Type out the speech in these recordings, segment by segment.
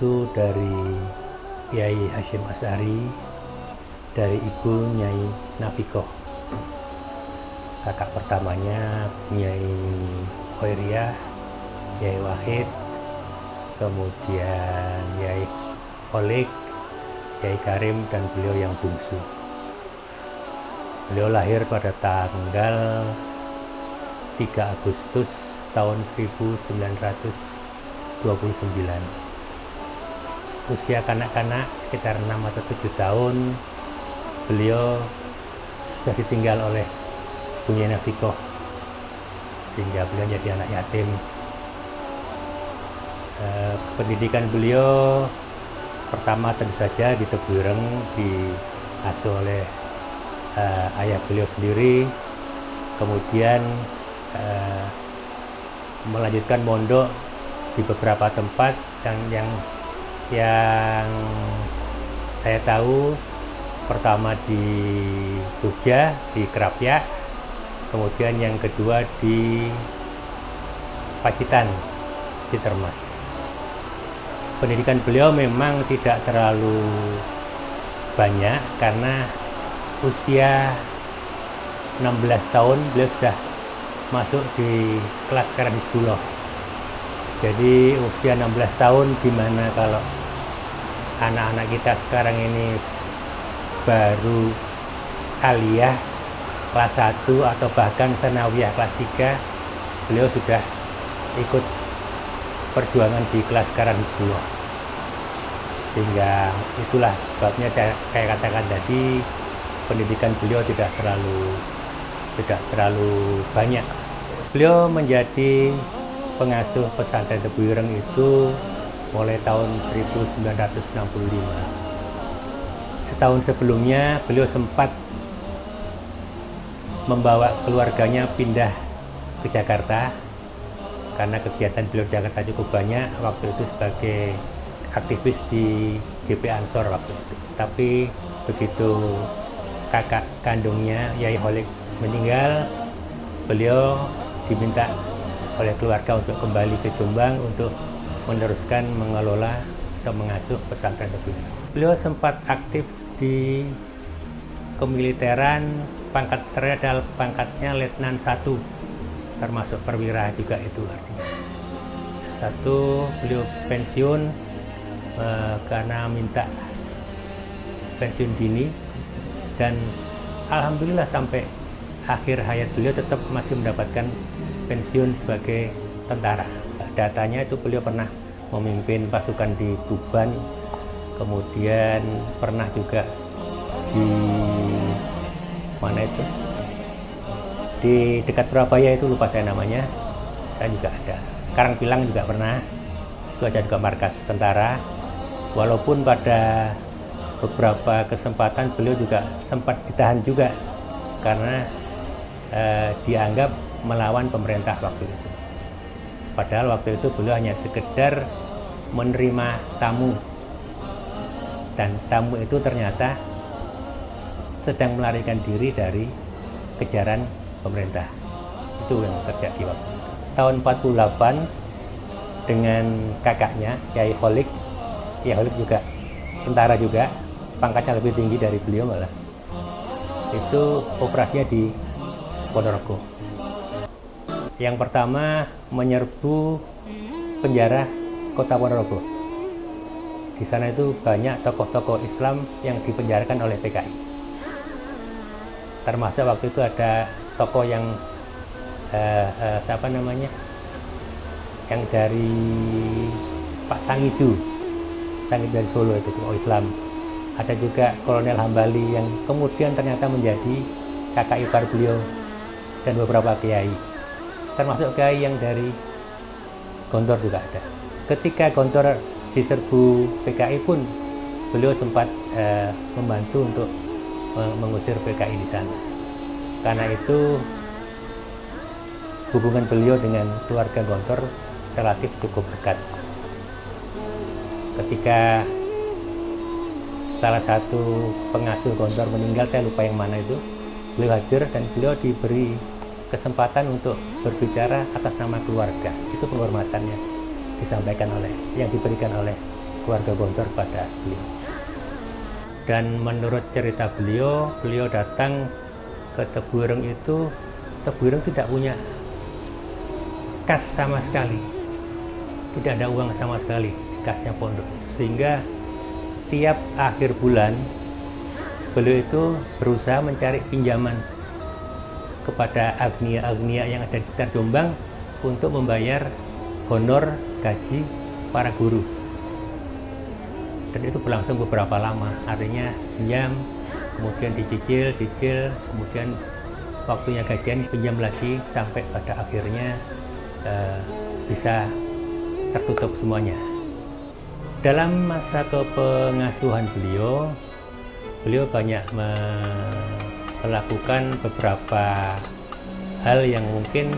bungsu dari Kiai Hasyim Asy'ari, dari ibu Nyai Nafikoh. Kakak pertamanya Nyai Khairiyah, Nyai Wahid, kemudian Nyai Holik, Nyai Karim, dan beliau yang bungsu. Beliau lahir pada tanggal 3 Agustus tahun 1929. Usia kanak-kanak sekitar 6 atau 7 tahun, beliau sudah ditinggal oleh Nyai Nafikoh, sehingga beliau jadi anak yatim. Pendidikan beliau pertama tentu saja di Tebuireng, diasuh oleh ayah beliau sendiri, kemudian melanjutkan mondok di beberapa tempat, yang saya tahu pertama di Jogja, di Krapyak, kemudian yang kedua di Pacitan, di Termas. Pendidikan beliau memang tidak terlalu banyak karena usia 16 tahun beliau sudah masuk di kelas Karanhiskulo. Jadi usia 16 tahun, dimana kalau anak-anak kita sekarang ini baru aliyah kelas 1 atau bahkan sanawiyah kelas 3, beliau sudah ikut perjuangan di kelas Karanhiskulo. Sehingga itulah sebabnya saya katakan tadi, pendidikan beliau tidak terlalu banyak. Beliau menjadi pengasuh pesantren Tebuireng itu mulai tahun 1965. Setahun sebelumnya beliau sempat membawa keluarganya pindah ke Jakarta karena kegiatan beliau di Jakarta cukup banyak waktu itu sebagai aktivis di GP Ansor waktu itu. Tapi begitu kakak kandungnya Yai Holik meninggal, beliau diminta oleh keluarga untuk kembali ke Jombang untuk meneruskan mengelola atau mengasuh pesantren Tebuireng. Beliau sempat aktif di kemiliteran, pangkat terakhir pangkatnya Letnan 1, termasuk perwira juga itu artinya. Beliau pensiun karena minta pensiun dini, dan alhamdulillah sampai akhir hayat beliau tetap masih mendapatkan pensiun sebagai tentara. Datanya itu beliau pernah memimpin pasukan di Tuban, kemudian pernah juga di mana itu, di dekat Surabaya itu, lupa saya namanya, saya juga ada. Karangpilang juga pernah, itu ada juga markas tentara. Walaupun pada beberapa kesempatan beliau juga sempat ditahan juga karena dianggap melawan pemerintah waktu itu. Padahal waktu itu beliau hanya sekedar menerima tamu, dan tamu itu ternyata sedang melarikan diri dari kejaran pemerintah. Itu yang terjadi waktu itu. Tahun 48 dengan kakaknya Yai Holik, Yai Holik juga tentara juga, pangkatnya lebih tinggi dari beliau malah. Itu operasinya di Ponorogo. Yang pertama menyerbu penjara kota Ponorogo. Di sana itu banyak tokoh-tokoh Islam yang dipenjarakan oleh PKI. Termasuk waktu itu ada tokoh yang siapa namanya, yang dari Pak Sangidu dari Solo, itu tokoh Islam. Ada juga Kolonel Hambali yang kemudian ternyata menjadi kakak ipar beliau, dan beberapa kiai, termasuk kiai yang dari Gontor juga ada. Ketika Gontor diserbu PKI pun beliau sempat membantu untuk mengusir PKI di sana. Karena itu hubungan beliau dengan keluarga Gontor relatif cukup dekat. Ketika salah satu pengasuh Gontor meninggal, saya lupa yang mana itu, beliau hadir dan beliau diberi kesempatan untuk berbicara atas nama keluarga. Itu penghormatannya yang diberikan oleh keluarga Gontor pada beliau. Dan menurut cerita beliau datang ke Tebuireng itu, Tebuireng tidak punya kas sama sekali, tidak ada uang sama sekali di kasnya pondok, sehingga tiap akhir bulan beliau itu berusaha mencari pinjaman kepada agnia-agnia yang ada di sekitar Jombang untuk membayar honor gaji para guru. Dan itu berlangsung beberapa lama, artinya pinjam, kemudian dicicil, kemudian waktunya gajian pinjam lagi, sampai pada akhirnya bisa tertutup semuanya. Dalam masa kepengasuhan beliau banyak melakukan beberapa hal yang mungkin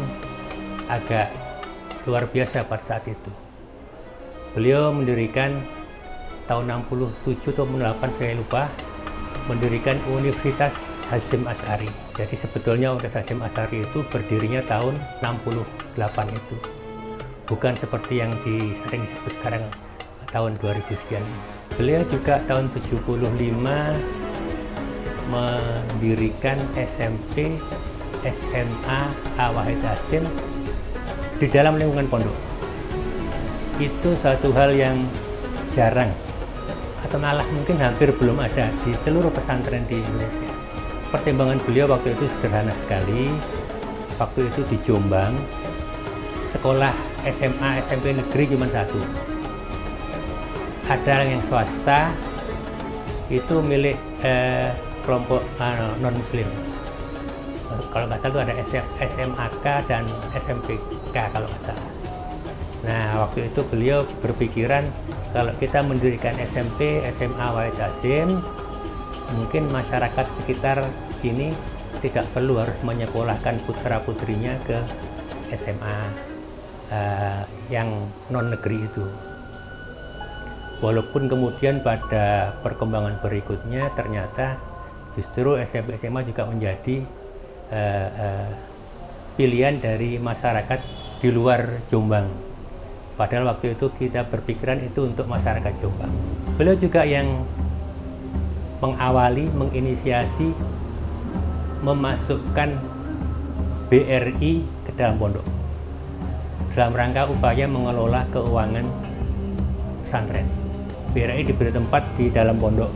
agak luar biasa pada saat itu. Beliau mendirikan tahun 67 atau 68, saya lupa, mendirikan Universitas Hasyim Asy'ari. Jadi sebetulnya Universitas Hasyim Asy'ari itu berdirinya tahun 68 itu. Bukan seperti yang sering disebut sekarang tahun 2000 sekian. Beliau juga tahun 75 mendirikan SMP SMA Wahid Hasyim di dalam lingkungan pondok. Itu satu hal yang jarang atau malah mungkin hampir belum ada di seluruh pesantren di Indonesia. Pertimbangan beliau waktu itu sederhana sekali. Waktu itu di Jombang, sekolah SMA SMP negeri cuma satu. Ada yang swasta, itu milik kelompok non-muslim. Kalau nggak salah itu ada SMAK dan SMPK kalau nggak salah. Nah, waktu itu beliau berpikiran kalau kita mendirikan SMP SMA Wahid Hasyim, mungkin masyarakat sekitar sini tidak perlu harus menyekolahkan putra-putrinya ke SMA yang non-negeri itu. Walaupun kemudian pada perkembangan berikutnya ternyata justru SMP SMA juga menjadi pilihan dari masyarakat di luar Jombang. Padahal waktu itu kita berpikiran itu untuk masyarakat Jombang. Beliau juga yang mengawali, menginisiasi, memasukkan BRI ke dalam pondok dalam rangka upaya mengelola keuangan pesantren. BRI diberi tempat di dalam pondok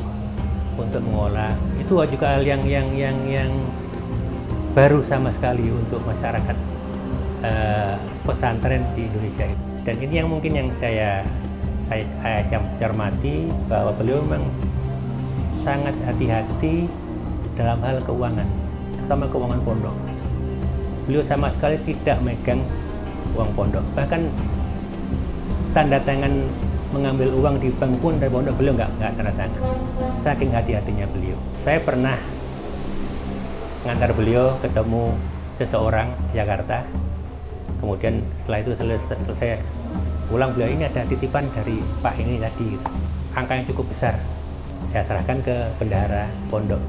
untuk mengelola. Itu juga hal yang baru sama sekali untuk masyarakat pesantren di Indonesia. Dan ini yang mungkin yang saya cermati, bahwa beliau memang sangat hati-hati dalam hal keuangan, terutama keuangan pondok. Beliau sama sekali tidak megang uang pondok, bahkan tanda tangan mengambil uang di bank pun dari pondok beliau nggak tanda tangan. Saking hati-hatinya beliau. Saya pernah mengantar beliau ketemu seseorang di Jakarta. Kemudian setelah itu selesai pulang, beliau, ini ada titipan dari Pak ini tadi, angka yang cukup besar. Saya serahkan ke bendahara pondok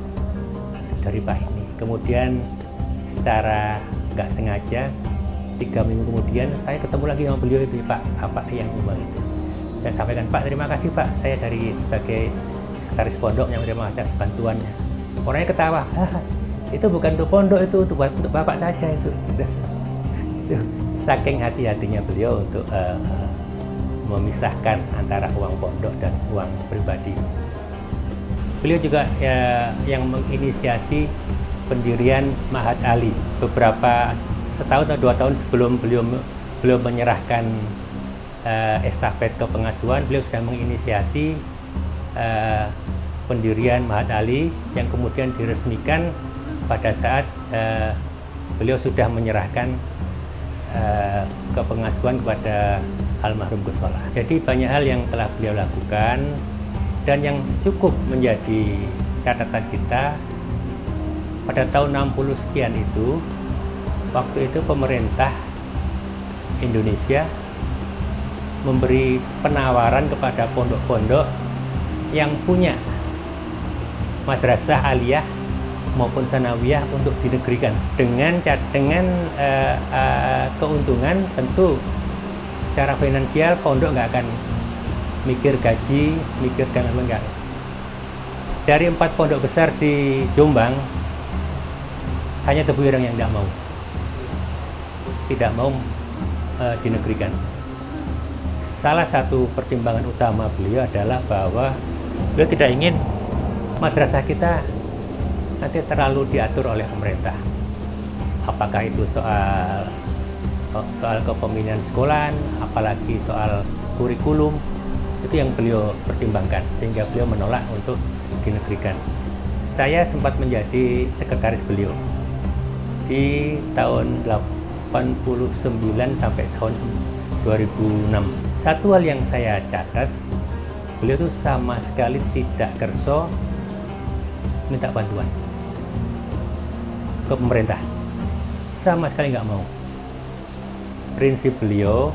dari Pak ini. Kemudian secara nggak sengaja 3 minggu kemudian saya ketemu lagi sama beliau itu, Pak, apa yang uang itu. Saya sampaikan, Pak, terima kasih Pak, saya dari sebagai sekretaris pondok yang menerima atas bantuannya. Orangnya ketawa, itu bukan untuk pondok, itu untuk Bapak saja itu. Saking hati-hatinya beliau untuk memisahkan antara uang pondok dan uang pribadi. Beliau juga yang menginisiasi pendirian Ma'had Ali. Beberapa setahun atau 2 tahun sebelum beliau menyerahkan estafet kepengasuhan, beliau sudah menginisiasi pendirian Ma'had Ali yang kemudian diresmikan pada saat beliau sudah menyerahkan kepengasuhan kepada almarhum Gus Solah. Jadi banyak hal yang telah beliau lakukan dan yang cukup menjadi catatan kita pada tahun 60 sekian itu. Waktu itu pemerintah Indonesia memberi penawaran kepada pondok-pondok yang punya madrasah aliyah maupun sanawiyah untuk dinegrikan dengan keuntungan. Tentu secara finansial pondok nggak akan mikir gaji, mikirkan enggak. Dari 4 pondok besar di Jombang, hanya Tebu Ireng yang tidak mau dinegrikan. Salah satu pertimbangan utama beliau adalah bahwa beliau tidak ingin madrasah kita nanti terlalu diatur oleh pemerintah. Apakah itu soal kepemimpinan sekolah, apalagi soal kurikulum, itu yang beliau pertimbangkan, sehingga beliau menolak untuk dinegrikan. Saya sempat menjadi sekretaris beliau di tahun 89 sampai tahun 2006. Satu hal yang saya catat, beliau itu sama sekali tidak kerso minta bantuan ke pemerintah, sama sekali nggak mau. Prinsip beliau,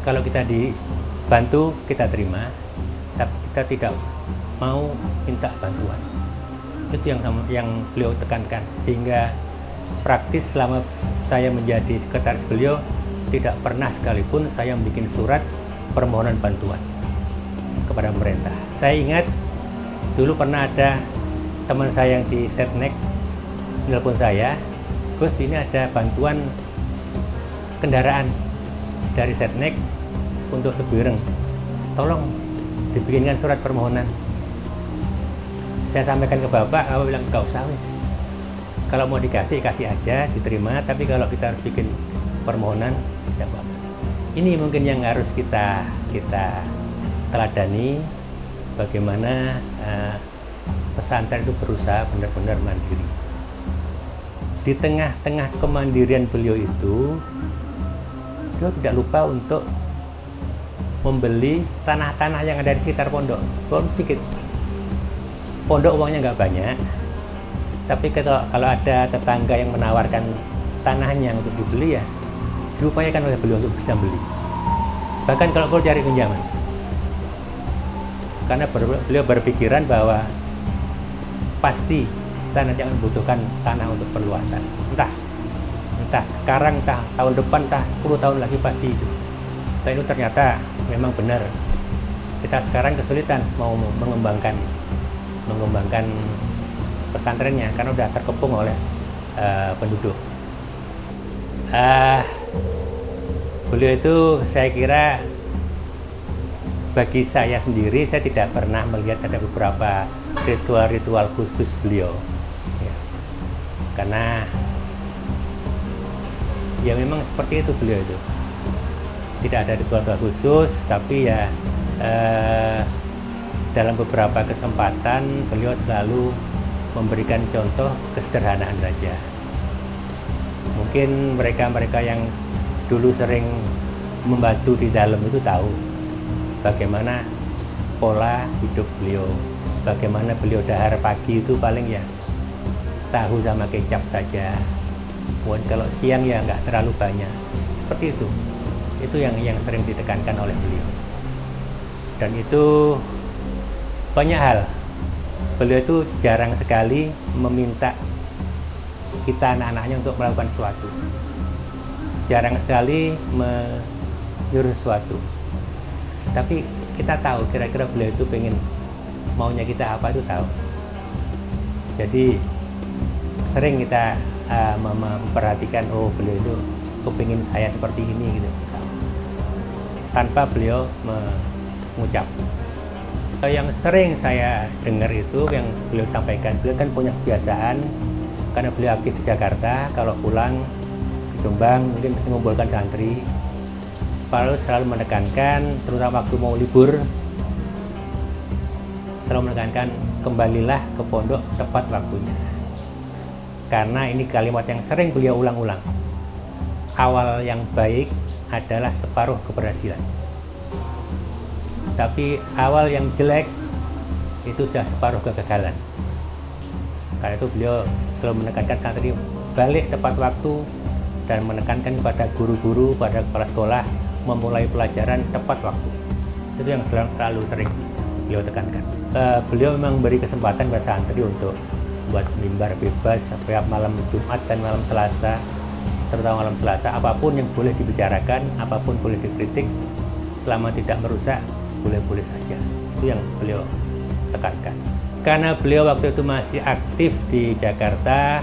kalau kita dibantu kita terima, tapi kita tidak mau minta bantuan. Itu yang beliau tekankan, sehingga praktis selama saya menjadi sekretaris beliau tidak pernah sekalipun saya bikin surat permohonan bantuan kepada pemerintah. Saya ingat dulu pernah ada teman saya yang di Setnek nelpon saya, Gus, ini ada bantuan kendaraan dari Setnek untuk Tebu Ireng, tolong dibikinkan surat permohonan. Saya sampaikan ke Bapak bilang nggak usah wis, kalau mau dikasih kasih aja, diterima, tapi kalau kita harus bikin permohonan tidak apa-apa. Ini mungkin yang harus kita teladani, bagaimana pesantren itu berusaha benar-benar mandiri. Di tengah-tengah kemandirian beliau itu, beliau tidak lupa untuk membeli tanah-tanah yang ada di sekitar pondok. Walaupun sedikit. Pondok uangnya nggak banyak, tapi kalau ada tetangga yang menawarkan tanahnya untuk dibeli, ya diupayakan oleh beliau untuk bisa beli. Bahkan kalau perlu cari pinjaman. Karena beliau berpikiran bahwa pasti kita nanti akan membutuhkan tanah untuk perluasan. Entah sekarang, entah tahun depan, entah 10 tahun lagi pasti itu. Dan itu ternyata memang benar. Kita sekarang kesulitan mau mengembangkan pesantrennya karena sudah terkepung oleh penduduk. Beliau itu saya kira, bagi saya sendiri, saya tidak pernah melihat ada beberapa ritual-ritual khusus beliau, ya. Karena ya memang seperti itu beliau itu, tidak ada ritual khusus, tapi ya dalam beberapa kesempatan beliau selalu memberikan contoh kesederhanaan saja. Mungkin mereka yang dulu sering membantu di dalam itu tahu bagaimana pola hidup beliau, bagaimana beliau dahar pagi itu paling ya tahu sama kecap saja. Kalau siang ya nggak terlalu banyak, seperti itu. Itu yang sering ditekankan oleh beliau. Dan itu banyak hal. Beliau itu jarang sekali meminta kita anak-anaknya untuk melakukan sesuatu. Jarang sekali menyuruh sesuatu. Tapi kita tahu kira-kira beliau itu pengen maunya kita apa, itu tahu. Jadi sering kita memperhatikan, oh beliau itu kepingin saya seperti ini gitu, tanpa beliau mengucap. Yang sering saya dengar itu yang beliau sampaikan, beliau kan punya kebiasaan karena beliau aktif di Jakarta, kalau pulang ke Jombang mungkin mengumpulkan santri, selalu menekankan, terutama waktu mau libur, selalu menekankan kembalilah ke pondok tepat waktunya. Karena ini kalimat yang sering beliau ulang-ulang. Awal yang baik adalah separuh keberhasilan. Tapi awal yang jelek itu sudah separuh kegagalan. Karena itu beliau selalu menekankan santri balik tepat waktu dan menekankan pada guru-guru, pada kepala sekolah memulai pelajaran tepat waktu. Itu yang selalu sering beliau tekankan. Beliau memang beri kesempatan pada santri untuk buat mimbar bebas setiap malam Jumat dan malam Selasa, terutama malam Selasa, apapun yang boleh dibicarakan, apapun boleh dikritik selama tidak merusak boleh-boleh saja. Itu yang beliau tekankan. Karena beliau waktu itu masih aktif di Jakarta,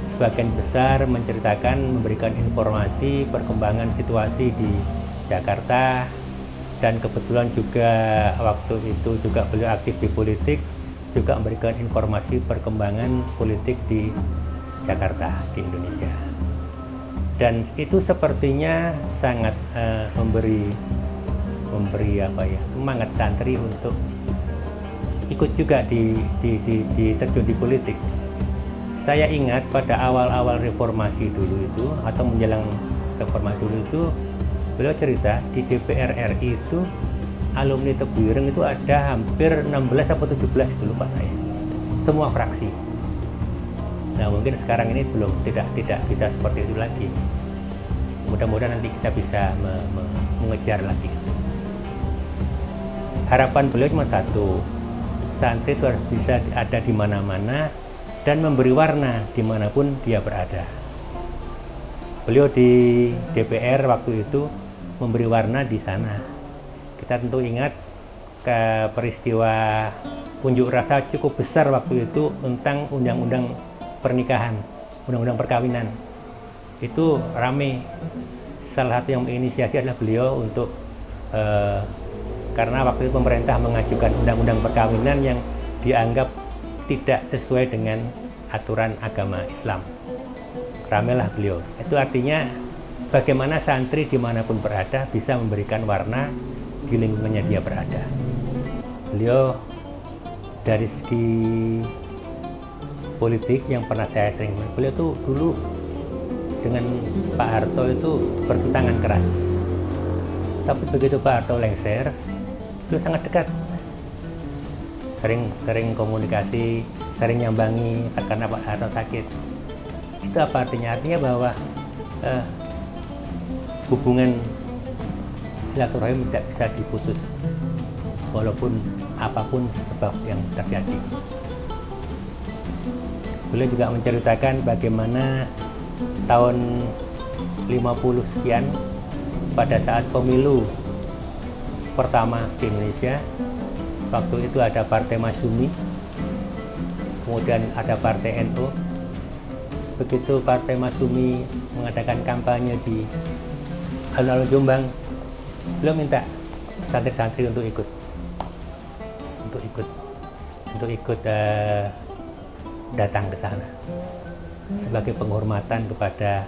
sebagian besar menceritakan, memberikan informasi perkembangan situasi di Jakarta, dan kebetulan juga waktu itu juga beliau aktif di politik, juga memberikan informasi perkembangan politik di Jakarta, di Indonesia. Dan itu sepertinya sangat memberi semangat santri untuk ikut juga terjun di politik. Saya ingat pada awal-awal reformasi dulu itu, atau menjelang reformasi dulu itu, beliau cerita di DPR RI itu alumni Tebu Ireng itu ada hampir 16 atau 17 itu, lupa saya, semua fraksi. Nah, mungkin sekarang ini tidak bisa seperti itu lagi. Mudah-mudahan nanti kita bisa mengejar lagi. Harapan beliau cuma satu, santri itu harus bisa ada di mana-mana dan memberi warna dimanapun dia berada. Beliau di DPR waktu itu memberi warna di sana. Kita tentu ingat ke peristiwa unjuk rasa cukup besar waktu itu tentang undang-undang pernikahan, undang-undang perkawinan. Itu rame. Salah satu yang menginisiasi adalah beliau untuk karena waktu itu pemerintah mengajukan undang-undang perkawinan yang dianggap tidak sesuai dengan aturan agama Islam. Ramelah beliau. Itu artinya bagaimana santri dimanapun berada bisa memberikan warna di lingkungannya dia berada. Beliau dari segi politik yang pernah saya sering, beliau tuh dulu dengan Pak Harto itu bertentangan keras. Tapi begitu Pak Harto lengser, beliau sangat dekat. Sering komunikasi, sering nyambangi karena Pak Harto sakit. Itu apa artinya? Artinya bahwa hubungan silaturahim tidak bisa diputus walaupun apapun sebab yang terjadi. Beliau juga menceritakan bagaimana tahun 50 sekian pada saat pemilu pertama di Indonesia, waktu itu ada Partai Masyumi, kemudian ada Partai NU. Begitu Partai Masyumi mengadakan kampanye di alun-alun Jombang, beliau minta santri-santri untuk ikut datang ke sana sebagai penghormatan kepada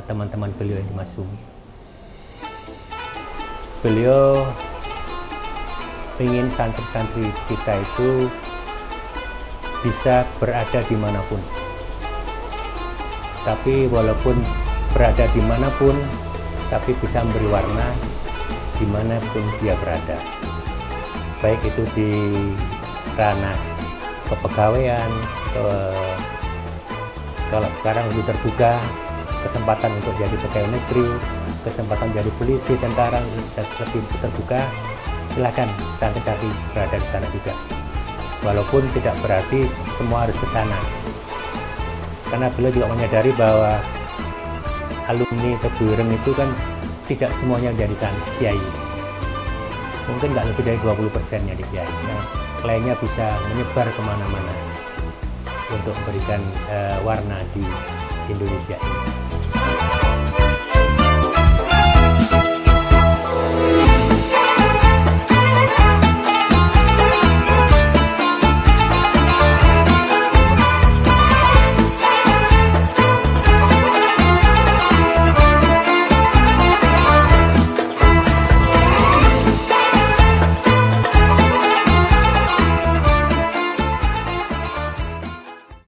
teman-teman beliau yang di Masyumi. Beliau ingin santri-santri kita itu bisa berada dimanapun. Tapi walaupun berada dimanapun, tapi bisa memberi warna dimanapun dia berada. Baik itu di ranah kepegawaian, kalau sekarang lebih terbuka, kesempatan untuk jadi pegawai negeri, kesempatan jadi polisi, tentara, lebih terbuka, silakan santri-santri berada di sana juga. Walaupun tidak berarti semua harus ke sana. Karena beliau juga menyadari bahwa alumni Tebu Ireng itu kan tidak semuanya jadi kiai. Mungkin nggak lebih dari 20%-nya di kiai. Yang lainnya bisa menyebar kemana-mana untuk memberikan warna di Indonesia ini.